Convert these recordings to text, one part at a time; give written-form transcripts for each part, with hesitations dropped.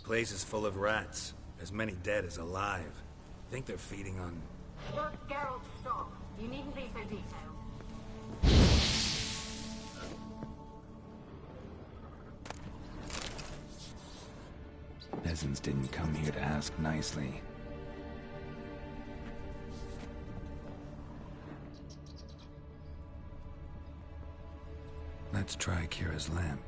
Place is full of rats. As many dead as alive. Think they're feeding on... Look, Geralt, stop. You needn't be so detailed. Peasants didn't come here to ask nicely. Let's try Kira's lamp.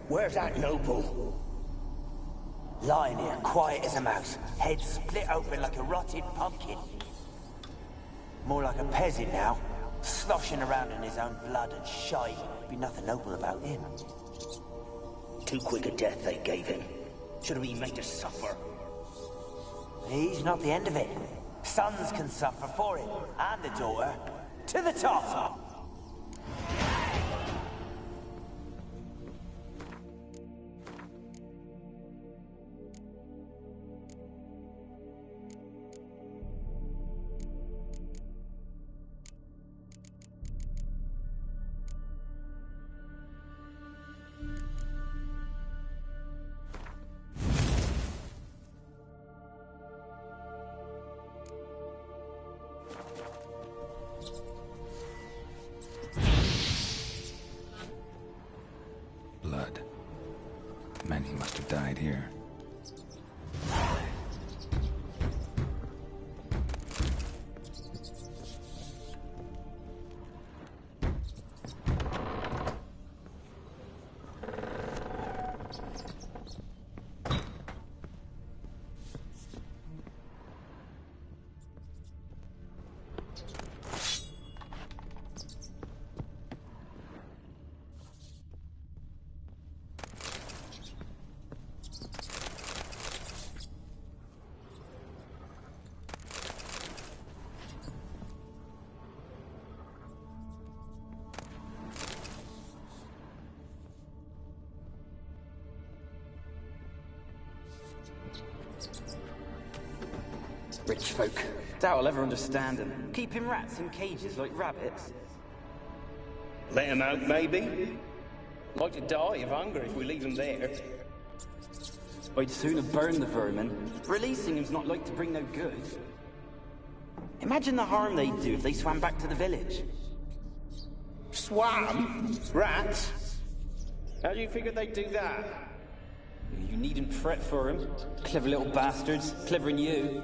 Where's that noble? Lying here, quiet as a mouse, head split open like a rotted pumpkin. More like a peasant now, sloshing around in his own blood and shite. Be nothing noble about him. Too quick a death they gave him. Should have been made to suffer. He's not the end of it. Sons can suffer for him, and the daughter. To the top! Blood. Many must have died here. Rich folk. Doubt I'll ever understand them. Keeping rats in cages like rabbits. Let them out, maybe? Like to die of hunger if we leave them there. I'd sooner burn the vermin. Releasing them's not like to bring no good. Imagine the harm they'd do if they swam back to the village. Swam? Rats? How do you figure they'd do that? You needn't fret for 'em. Clever little bastards. Clever than you.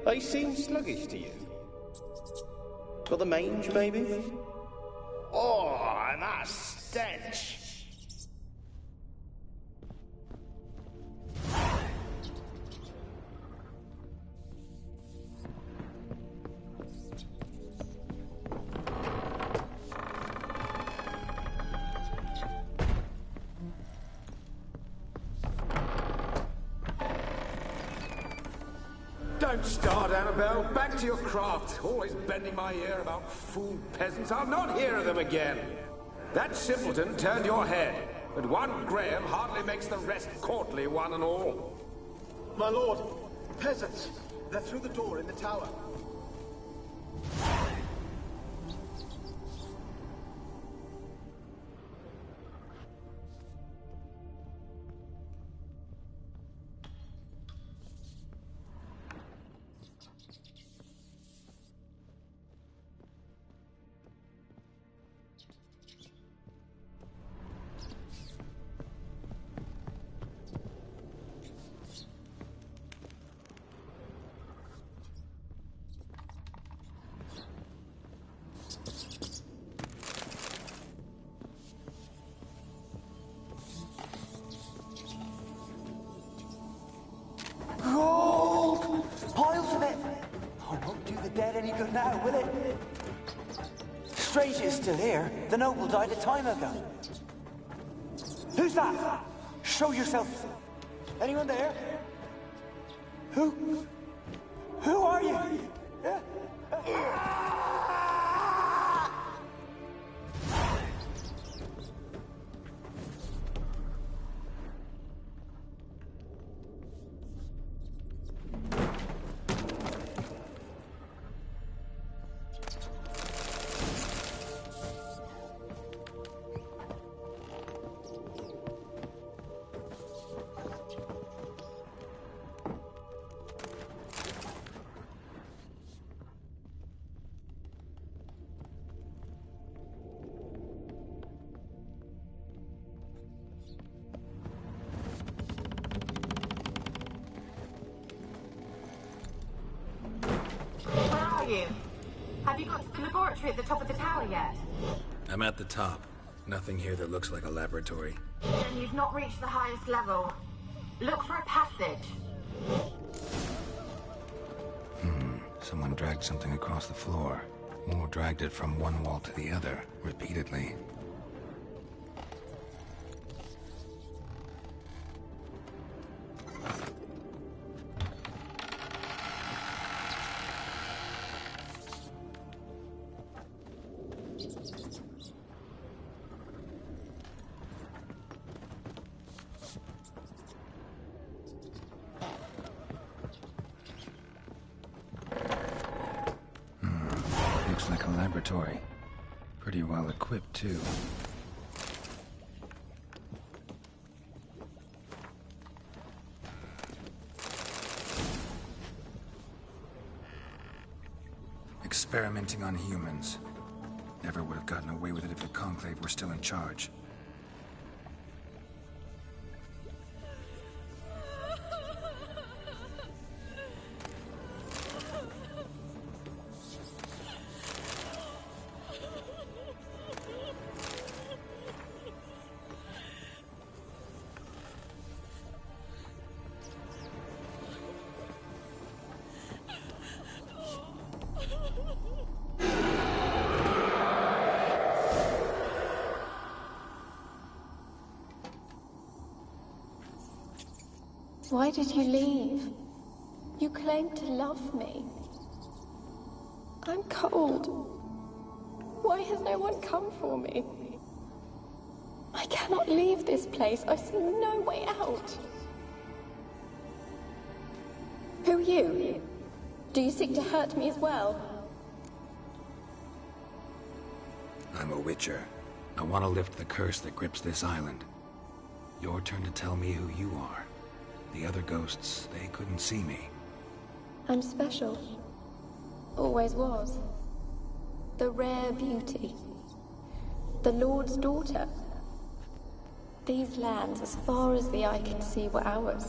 They seem sluggish to you. Got the mange, maybe? Oh, and that stench! Don't start, Annabelle. Back to your craft. Always bending my ear about fool peasants. I'll not hear of them again. That simpleton turned your head, but one Graham hardly makes the rest courtly, one and all. My lord, peasants. They're through the door in the tower. Gold! Piles of it! Oh, won't do the dead any good now, will it? Strange it's still here. The noble died a time ago. Who's that? Show yourself. Anyone there? Who? Who are you? Have you got to the laboratory at the top of the tower yet? I'm at the top. Nothing here that looks like a laboratory. Then you've not reached the highest level. Look for a passage. Someone dragged something across the floor. Or dragged it from one wall to the other, repeatedly. Looks like a laboratory. Pretty well equipped, too. Experimenting on humans. Never would have gotten away with it if the Conclave were still in charge. Why did you leave? You claimed to love me. I'm cold. Why has no one come for me? I cannot leave this place. I see no way out. Who are you? Do you seek to hurt me as well? I'm a Witcher. I want to lift the curse that grips this island. Your turn to tell me who you are. The other ghosts, they couldn't see me. I'm special. Always was. The rare beauty. The Lord's daughter. These lands, as far as the eye can see, were ours.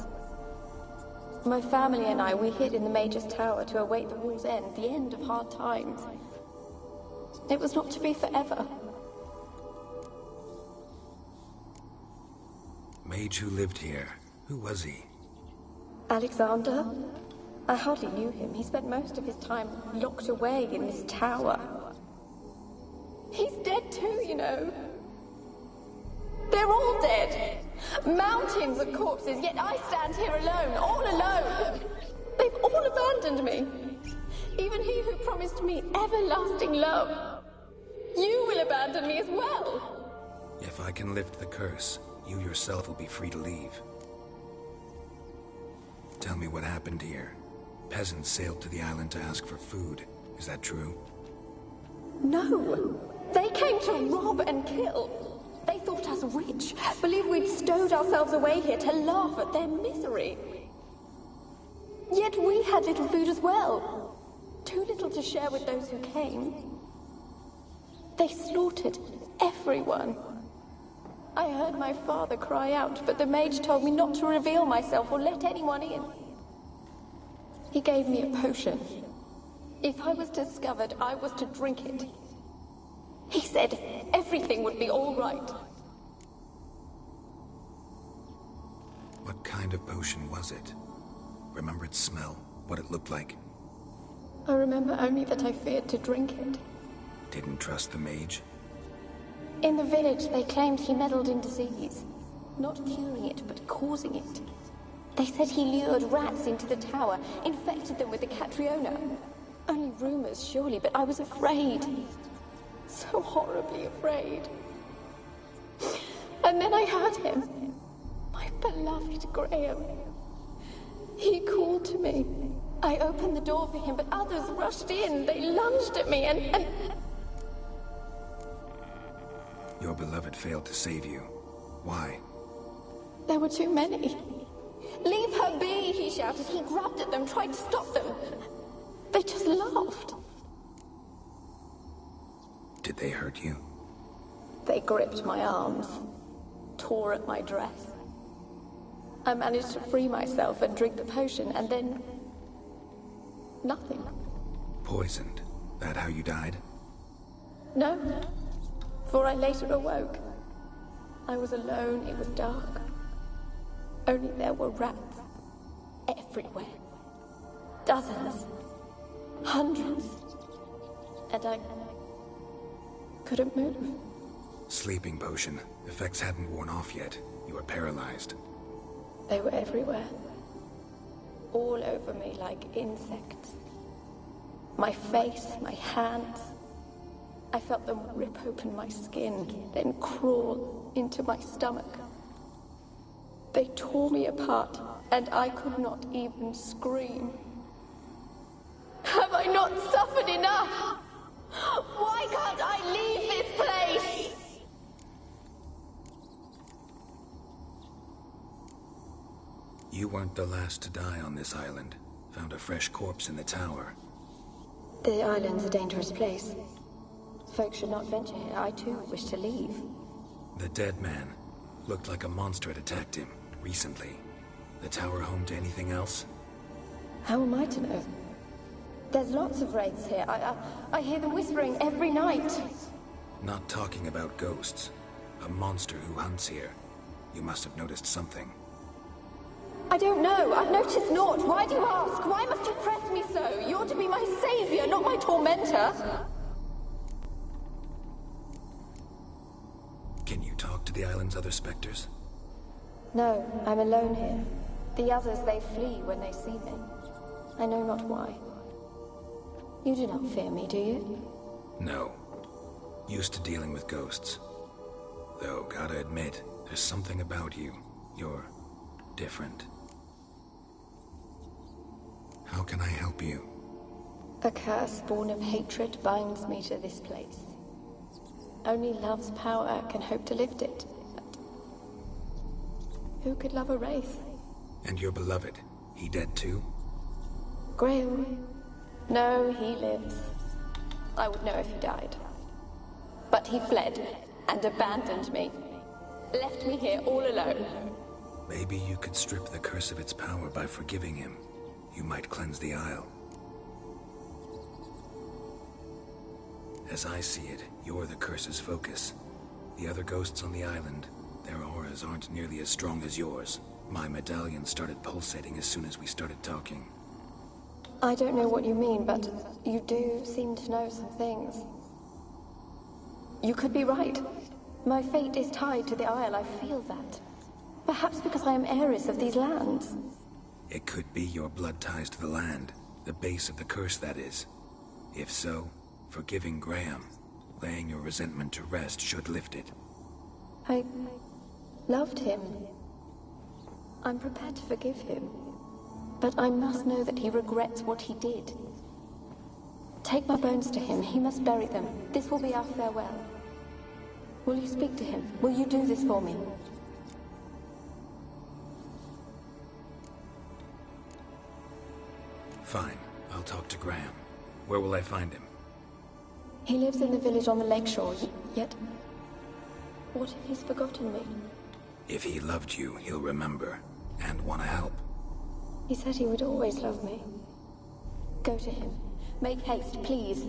My family and I, we hid in the Mage's Tower to await the war's end, the end of hard times. It was not to be forever. Mage who lived here. Who was he? Alexander? I hardly knew him. He spent most of his time locked away in this tower. He's dead too, you know. They're all dead. Mountains of corpses, yet I stand here alone, all alone. They've all abandoned me. Even he who promised me everlasting love. You will abandon me as well. If I can lift the curse, you yourself will be free to leave. Tell me what happened here. Peasants sailed to the island to ask for food. Is that true? No. They came to rob and kill. They thought us rich, believed we'd stowed ourselves away here to laugh at their misery. Yet we had little food as well. Too little to share with those who came. They slaughtered everyone. I heard my father cry out, but the mage told me not to reveal myself or let anyone in. He gave me a potion. If I was discovered, I was to drink it. He said everything would be all right. What kind of potion was it? Remember its smell? What it looked like? I remember only that I feared to drink it. Didn't trust the mage? In the village, they claimed he meddled in disease. Not curing it, but causing it. They said he lured rats into the tower, infected them with the Catriona. Only rumors, surely, but I was afraid. So horribly afraid. And then I heard him. My beloved Graham. He called to me. I opened the door for him, but others rushed in. They lunged at me and... Your beloved failed to save you. Why? There were too many. Leave her be, he shouted. He grabbed at them, tried to stop them. They just laughed. Did they hurt you? They gripped my arms, tore at my dress. I managed to free myself and drink the potion, and then... nothing. Poisoned. That how you died? No, for I later awoke. I was alone, it was dark. Only there were rats everywhere. Dozens. Hundreds. And I couldn't move. Sleeping potion. Effects hadn't worn off yet. You were paralyzed. They were everywhere. All over me like insects. My face, my hands. I felt them rip open my skin, then crawl into my stomach. They tore me apart, and I could not even scream. Have I not suffered enough? Why can't I leave this place? You weren't the last to die on this island. Found a fresh corpse in the tower. The island's a dangerous place. Folks should not venture here. I too wish to leave. The dead man. Looked like a monster had attacked him, recently. The tower home to anything else? How am I to know? There's lots of wraiths here. I hear them whispering every night. Not talking about ghosts. A monster who hunts here. You must have noticed something. I don't know. I've noticed naught. Why do you ask? Why must you press me so? You're to be my savior, not my tormentor. Can you talk to the island's other specters? No, I'm alone here. The others, they flee when they see me. I know not why. You do not fear me, do you? No. Used to dealing with ghosts. Though, gotta admit, there's something about you. You're different. How can I help you? A curse born of hatred binds me to this place. Only love's power can hope to lift it. But who could love a wraith? And your beloved, he dead too? Graham? No, he lives. I would know if he died. But he fled and abandoned me. Left me here all alone. Maybe you could strip the curse of its power by forgiving him. You might cleanse the Isle. As I see it, you're the curse's focus. The other ghosts on the island, their auras aren't nearly as strong as yours. My medallion started pulsating as soon as we started talking. I don't know what you mean, but you do seem to know some things. You could be right. My fate is tied to the Isle, I feel that. Perhaps because I am heiress of these lands. It could be your blood ties to the land, the base of the curse, that is. If so, forgiving Graham, laying your resentment to rest should lift it. I loved him. I'm prepared to forgive him. But I must know that he regrets what he did. Take my bones to him. He must bury them. This will be our farewell. Will you speak to him? Will you do this for me? Fine. I'll talk to Graham. Where will I find him? He lives in the village on the lakeshore, yet... What if he's forgotten me? If he loved you, he'll remember. And want to help. He said he would always love me. Go to him. Make haste, please.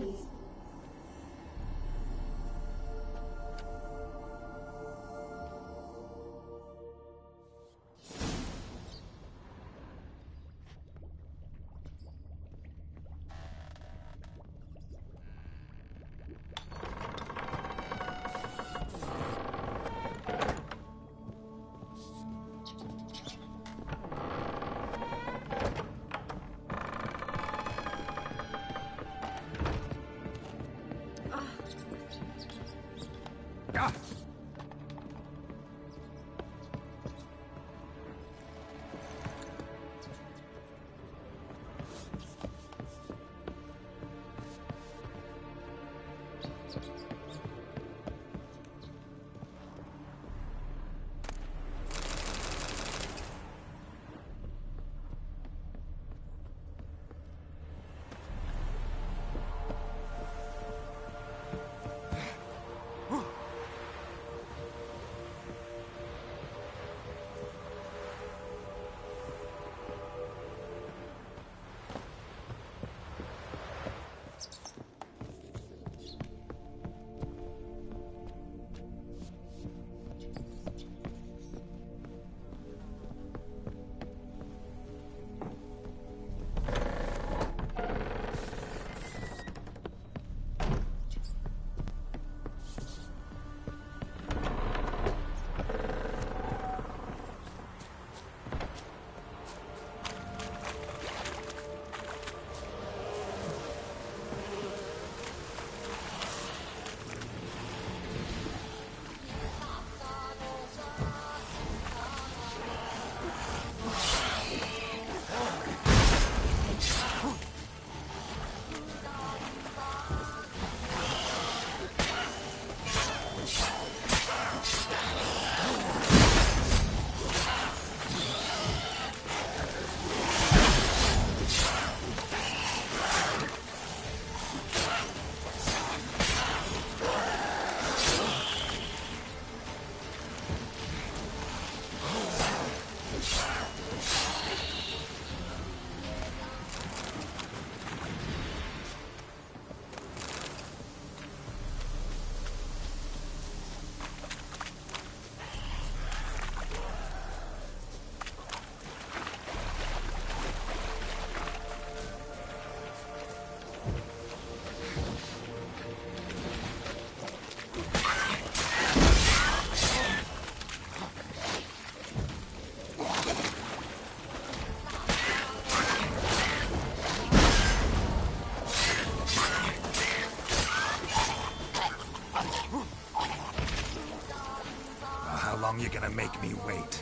long you gonna make me wait?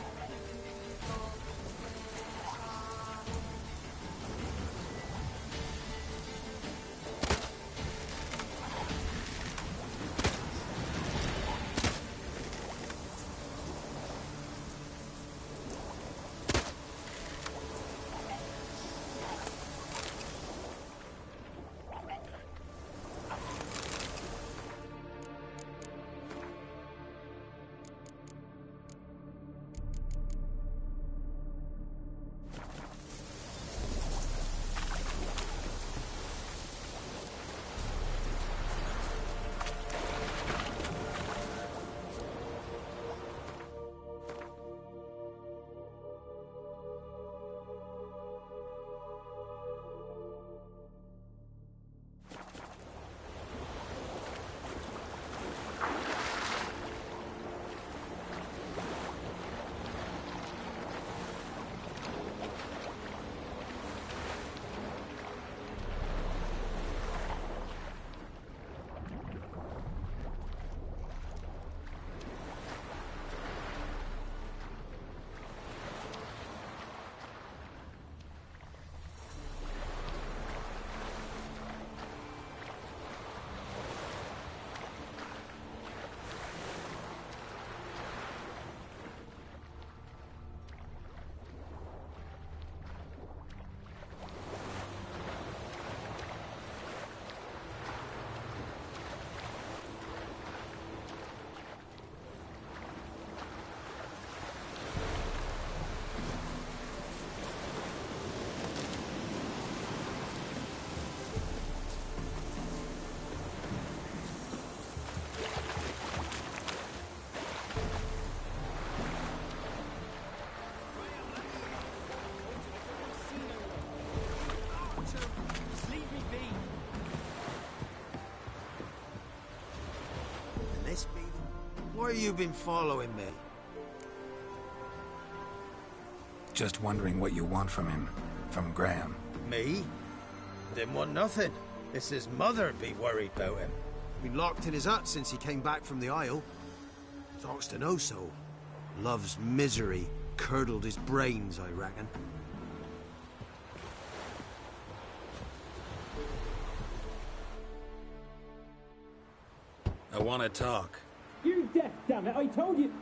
Why you been following me? Just wondering what you want from him. From Graham. Me? Didn't want nothing. It's his mother be worried about him. Been locked in his hut since he came back from the Isle. Talks to no soul. Love's misery curdled his brains, I reckon. I want to talk. You're deaf, damn it! I told you!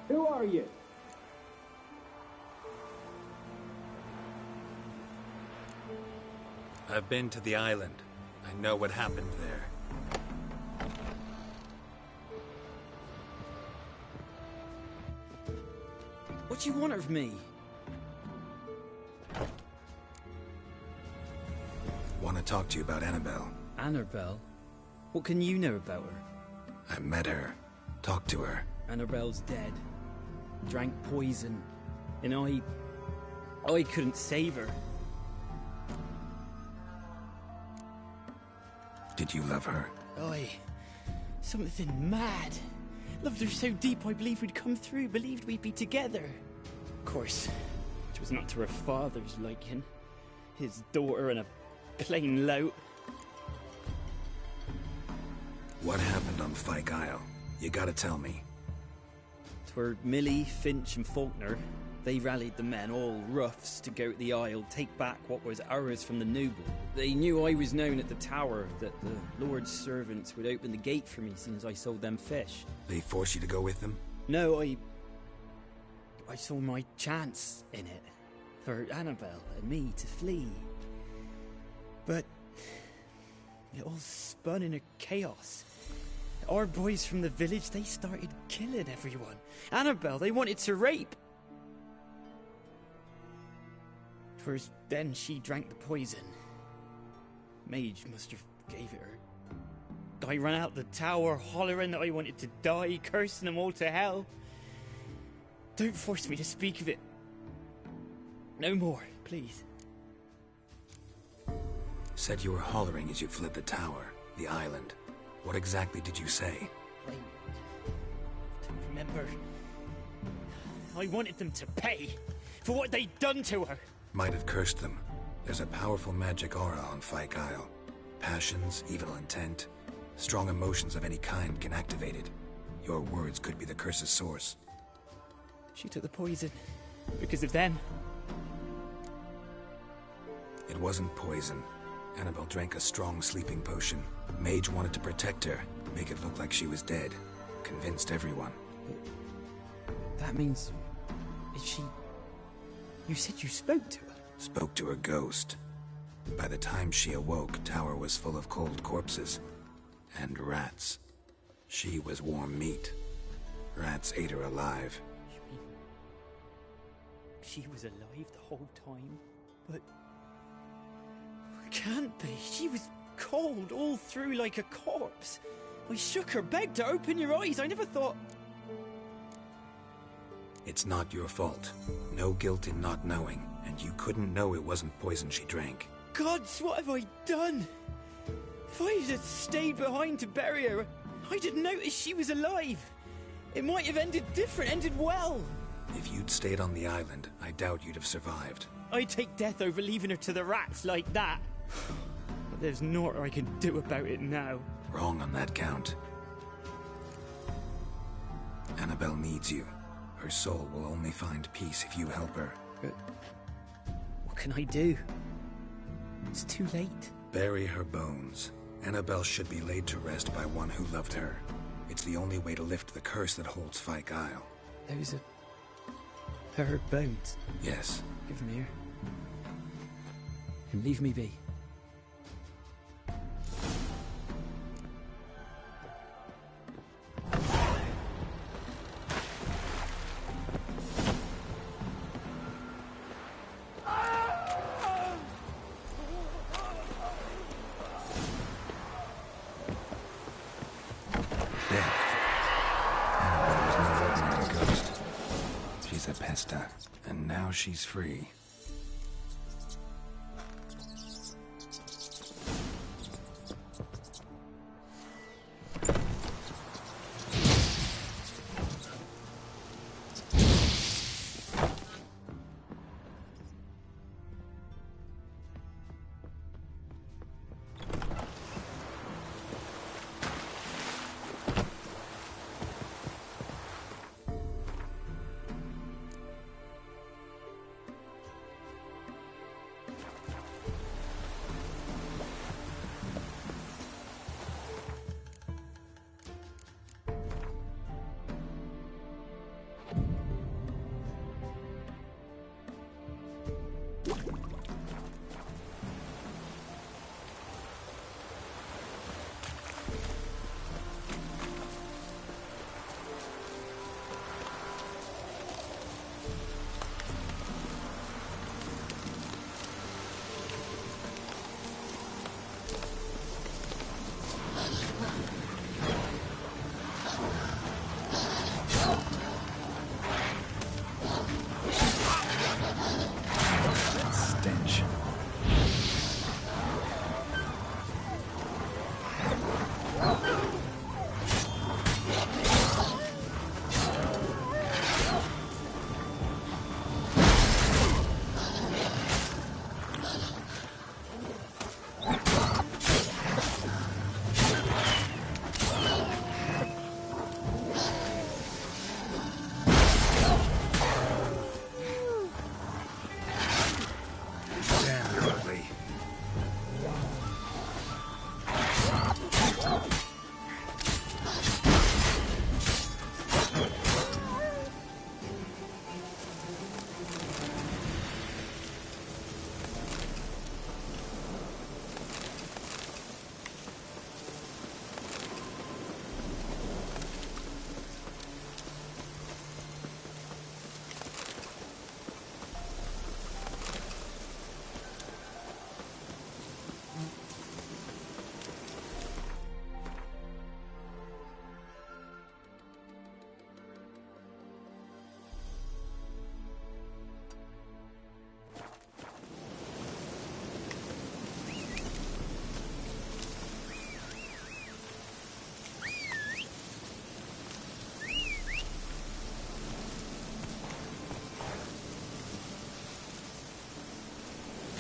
Who are you? I've been to the island. I know what happened there. What do you want of me? Want to talk to you about Annabelle. Annabelle? What can you know about her? I met her. Talked to her. Annabelle's dead. Drank poison. And I couldn't save her. Did you love her? Something mad. Loved her so deep I believed we'd come through, believed we'd be together. Of course, it was not to her father's liking. His daughter and a plain lout. What happened on Fyke Isle? You gotta tell me. 'Twere Millie, Finch and Faulkner. They rallied the men, all roughs, to go to the Isle, take back what was ours from the noble. They knew I was known at the tower, that the Lord's servants would open the gate for me since I sold them fish. They forced you to go with them? No, I saw my chance in it. For Annabelle and me to flee. But it all spun in a chaos. Our boys from the village, they started killing everyone. Annabelle, they wanted to rape. 'Twas then she drank the poison. Mage must have gave it her. I ran out the tower hollering that I wanted to die, cursing them all to hell. Don't force me to speak of it. No more, please. Said you were hollering as you fled the tower, the island. What exactly did you say? I don't remember. I wanted them to pay for what they'd done to her. Might have cursed them. There's a powerful magic aura on Fyke Isle. Passions, evil intent, strong emotions of any kind can activate it. Your words could be the curse's source. She took the poison. Because of them. It wasn't poison. Annabelle drank a strong sleeping potion. Mage wanted to protect her, make it look like she was dead. Convinced everyone. That means... Is she... You said you spoke to her? Spoke to her ghost. By the time she awoke, Tower was full of cold corpses. And rats. She was warm meat. Rats ate her alive. You mean... She was alive the whole time? But... Can't be. She was cold all through like a corpse. I shook her, begged her, open your eyes. I never thought... It's not your fault. No guilt in not knowing, and you couldn't know it wasn't poison she drank. Gods, what have I done? If I had stayed behind to bury her, I'd have noticed she was alive. It might have ended different, ended well. If you'd stayed on the island, I doubt you'd have survived. I'd take death over leaving her to the rats like that. But there's naught I can do about it now. Wrong on that count. Annabelle needs you. Her soul will only find peace if you help her. But what can I do? It's too late. Bury her bones. Annabelle should be laid to rest by one who loved her. It's the only way to lift the curse that holds Fyke Isle. Those are her bones. Yes. Give them here. And leave me be. And now she's free.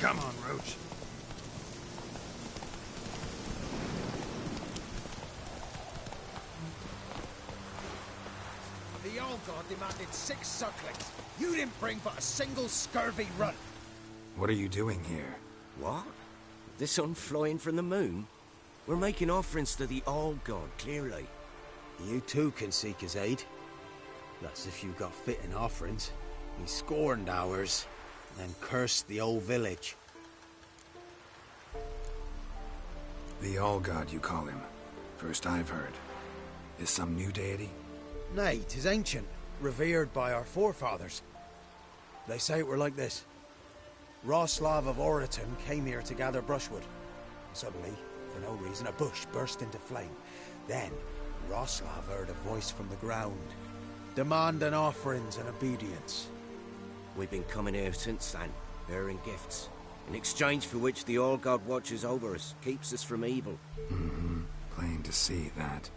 Come on, Roach. All God demanded 6 sucklings. You didn't bring but a single scurvy run. What are you doing here? What? The sun flying from the moon? We're making offerings to the All God, clearly. You too can seek his aid. That's if you got fitting offerings. He scorned ours, then cursed the old village. The All-God, you call him. First I've heard. Is some new deity? Nay, 'tis ancient, revered by our forefathers. They say it were like this. Roslav of Oriton came here to gather brushwood. Suddenly, for no reason, a bush burst into flame. Then, Roslav heard a voice from the ground, demanding offerings and obedience. We've been coming here since then, bearing gifts, in exchange for which the All-God watches over us, keeps us from evil. Mm-hmm. Plain to see that.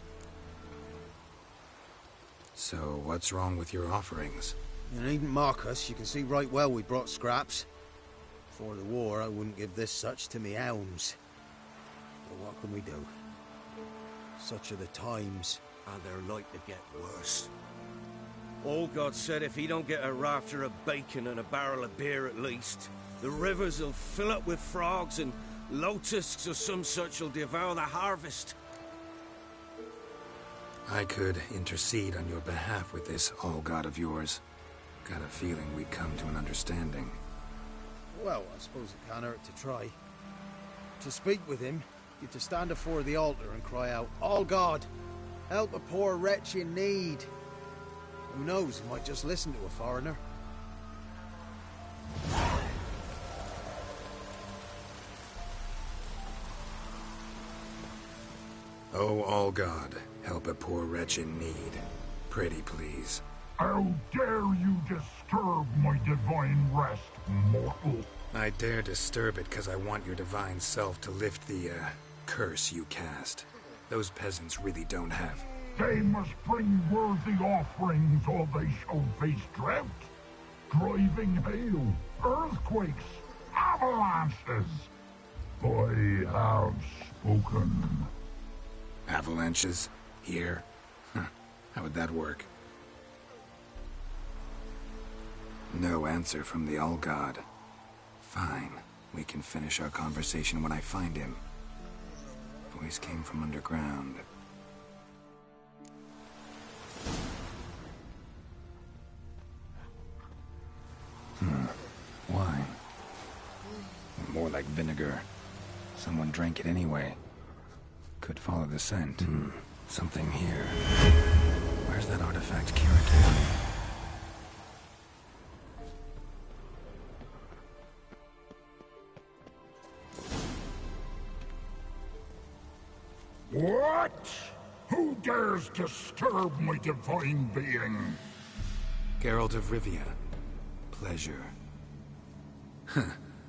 So, what's wrong with your offerings? You needn't mock us. You can see right well we brought scraps. Before the war, I wouldn't give this such to me elms. But what can we do? Such are the times. And they're like to get worse. All God said if he don't get a rafter of bacon and a barrel of beer at least, the rivers will fill up with frogs and locusts or some such will devour the harvest. I could intercede on your behalf with this All-God of yours. Got a feeling we'd come to an understanding. Well, I suppose it can't hurt to try. To speak with him, you've to stand before the altar and cry out, All God, help a poor wretch in need. Who knows, he might just listen to a foreigner. Oh, All-God, help a poor wretch in need. Pretty please. How dare you disturb my divine rest, mortal? I dare disturb it because I want your divine self to lift the, curse you cast. Those peasants really don't have. They must bring worthy offerings or they shall face drought, driving hail, earthquakes, avalanches. I have spoken. Avalanches? Here? Huh. How would that work? No answer from the All-God. Fine. We can finish our conversation when I find him. Voice came from underground. Wine. More like vinegar. Someone drank it anyway. Could follow the scent. Something here. Where's that artifact carried? What? Who dares disturb my divine being? Geralt of Rivia. Pleasure.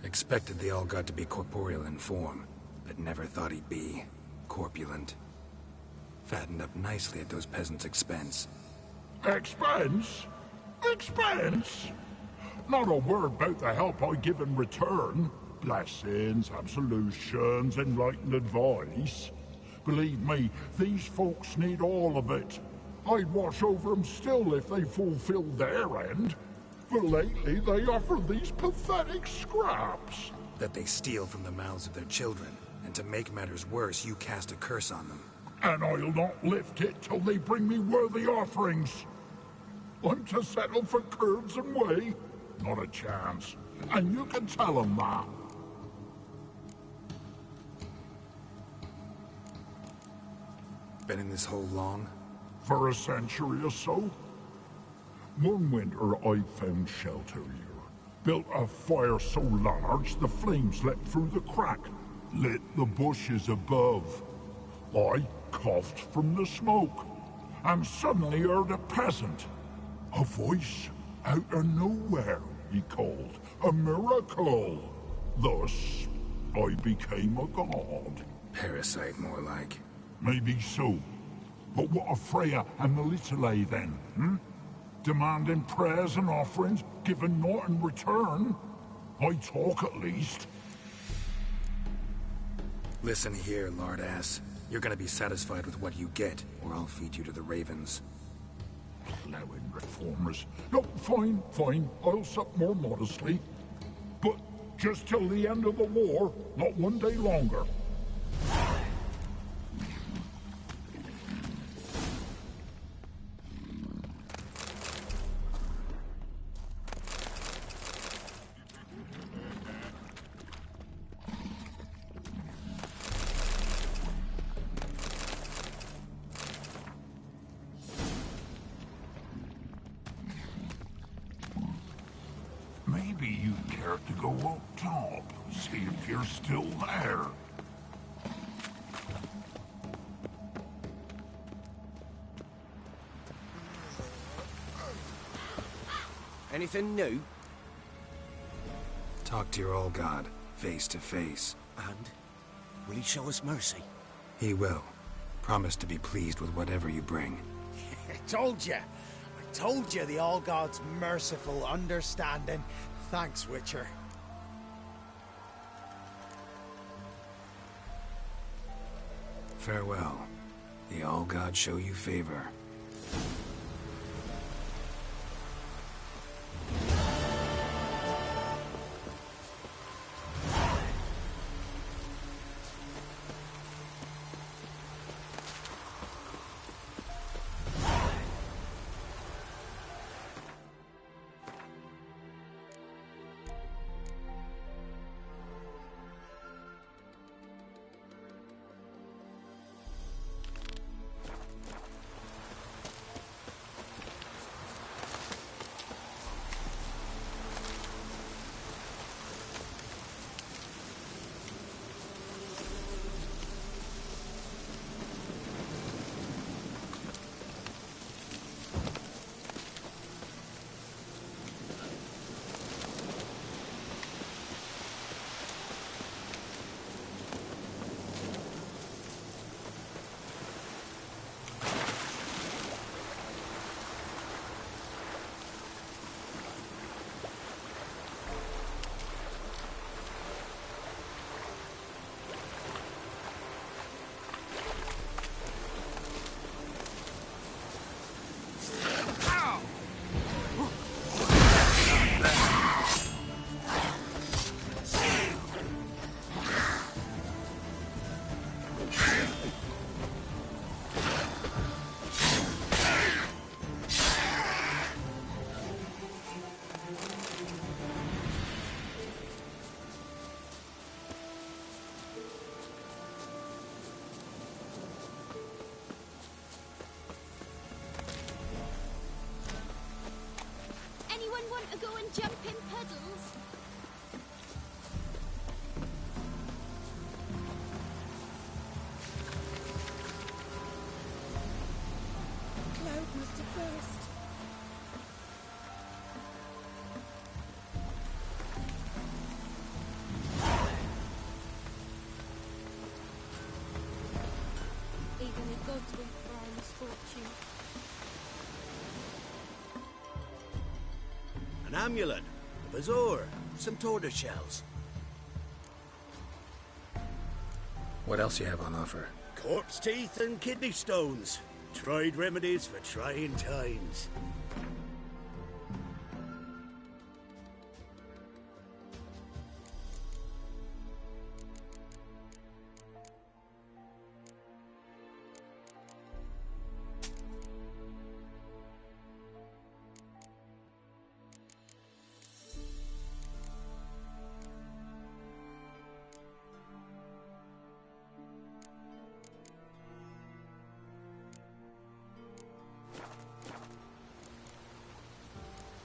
Expected the All-God to be corporeal in form, but never thought he'd be corpulent. Fattened up nicely at those peasants' expense. Expense? Expense? Not a word about the help I give in return. Blessings, absolutions, enlightened advice. Believe me, these folks need all of it. I'd watch over them still if they fulfilled their end. But lately they offer these pathetic scraps. That they steal from the mouths of their children, and to make matters worse, you cast a curse on them. And I'll not lift it till they bring me worthy offerings. I'm to settle for curds and whey? Not a chance. And you can tell them that. Been in this hole long? For a century or so. One winter I found shelter here. Built a fire so large the flames leapt through the crack, lit the bushes above. I coughed from the smoke, and suddenly heard a peasant. A voice out of nowhere, he called. A miracle. Thus, I became a god. Parasite, more like. Maybe so. But what of Freya and Melitele then, Demanding prayers and offerings, given naught in return? I talk at least. Listen here, lard ass. You're gonna be satisfied with what you get, or I'll feed you to the ravens. Plowing reformers. No, fine, fine. I'll sup more modestly. But just till the end of the war, not one day longer. Maybe you'd care to go up top, see if you're still there. Anything new? Talk to your old god, face to face. And? Will he show us mercy? He will. Promise to be pleased with whatever you bring. I told you the All God's merciful, understanding. Thanks, Witcher. Farewell. The All God show you favor. Go and jump in puddles. Cloud must have burst. Even the gods weep for our misfortune. An amulet, a bazaar, some tortoise shells. What else you have on offer? Corpse teeth and kidney stones. Tried remedies for trying times.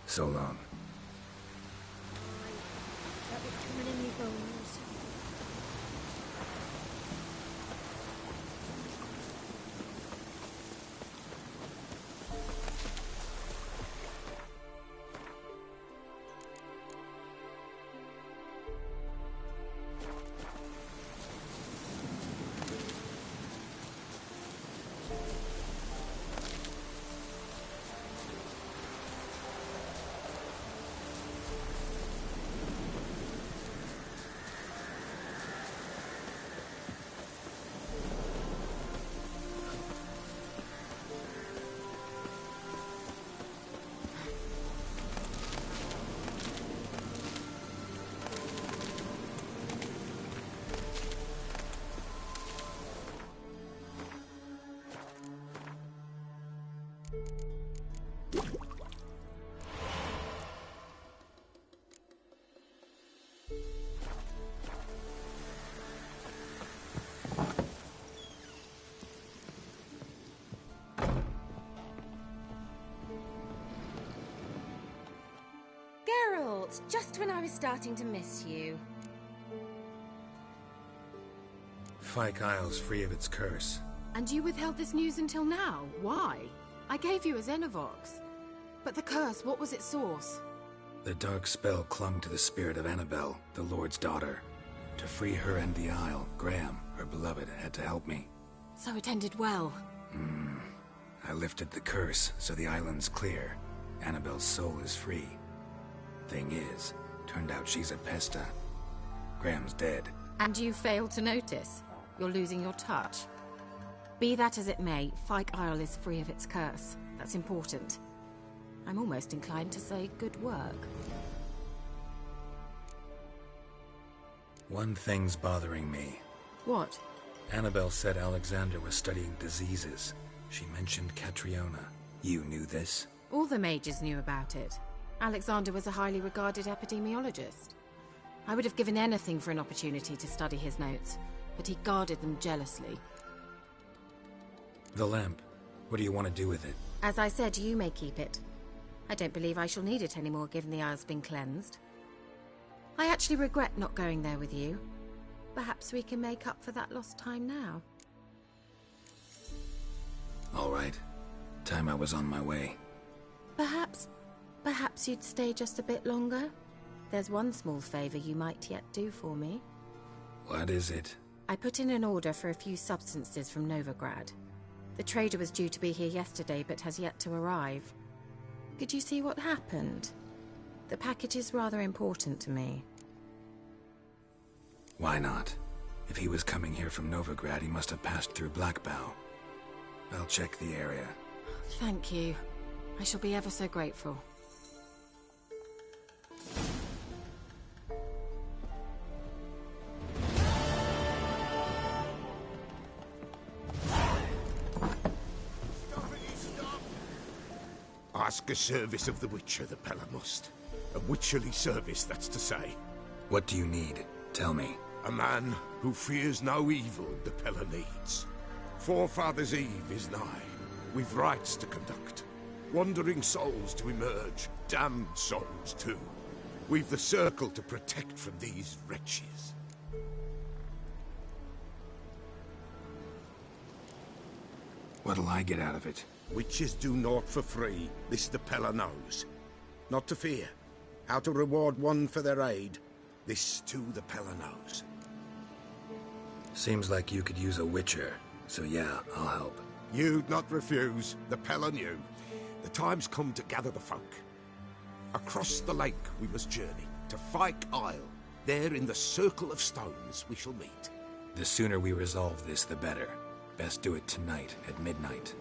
So long. That was coming in your bones. called just when I was starting to miss you. Fyke Isle's free of its curse. And you withheld this news until now? Why? I gave you a Xenovox. But the curse, what was its source? The dark spell clung to the spirit of Annabelle, the Lord's daughter. To free her and the Isle, Graham, her beloved, had to help me. So it ended well. I lifted the curse, so the island's clear. Annabelle's soul is free. Thing is, turned out she's a pesta. Graham's dead. And you failed to notice? You're losing your touch. Be that as it may, Fyke Isle is free of its curse. That's important. I'm almost inclined to say good work. One thing's bothering me. What? Annabelle said Alexander was studying diseases. She mentioned Catriona. You knew this? All the mages knew about it. Alexander was a highly regarded epidemiologist. I would have given anything for an opportunity to study his notes, but he guarded them jealously. The lamp. What do you want to do with it? As I said, you may keep it. I don't believe I shall need it anymore, given the Isle's been cleansed. I actually regret not going there with you. Perhaps we can make up for that lost time now. All right. Time I was on my way. Perhaps you'd stay just a bit longer? There's one small favor you might yet do for me. What is it? I put in an order for a few substances from Novigrad. The trader was due to be here yesterday, but has yet to arrive. Could you see what happened? The package is rather important to me. Why not? If he was coming here from Novigrad, he must have passed through Blackbow. I'll check the area. Thank you. I shall be ever so grateful. Ask a service of the Witcher, the Pella must. A witcherly service, that's to say. What do you need? Tell me. A man who fears no evil the Pella needs. Forefathers' Eve is nigh. We've rites to conduct. Wandering souls to emerge. Damned souls, too. We've the circle to protect from these wretches. What'll I get out of it? Witches do naught for free, this the Pella knows. Not to fear. How to reward one for their aid, this too the Pella knows. Seems like you could use a witcher, so yeah, I'll help. You'd not refuse, the Pella knew. The time's come to gather the folk. Across the lake we must journey, to Fyke Isle. There in the circle of stones we shall meet. The sooner we resolve this, the better. Best do it tonight, at midnight.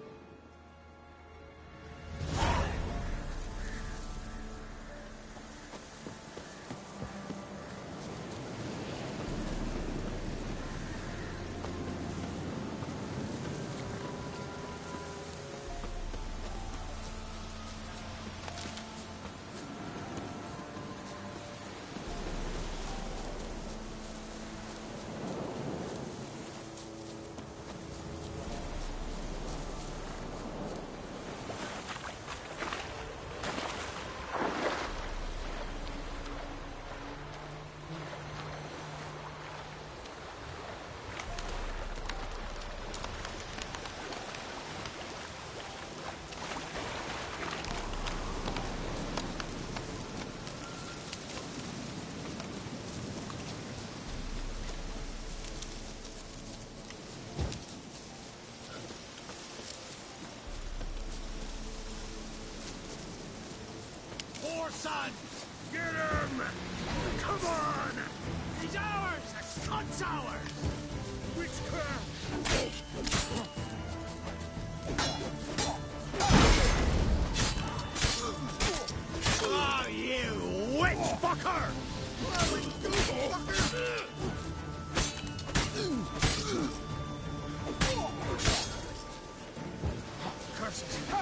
Son! Get him! Come on! He's ours! The cunt's ours! Witchcraft! Oh, you witch fucker! Curses!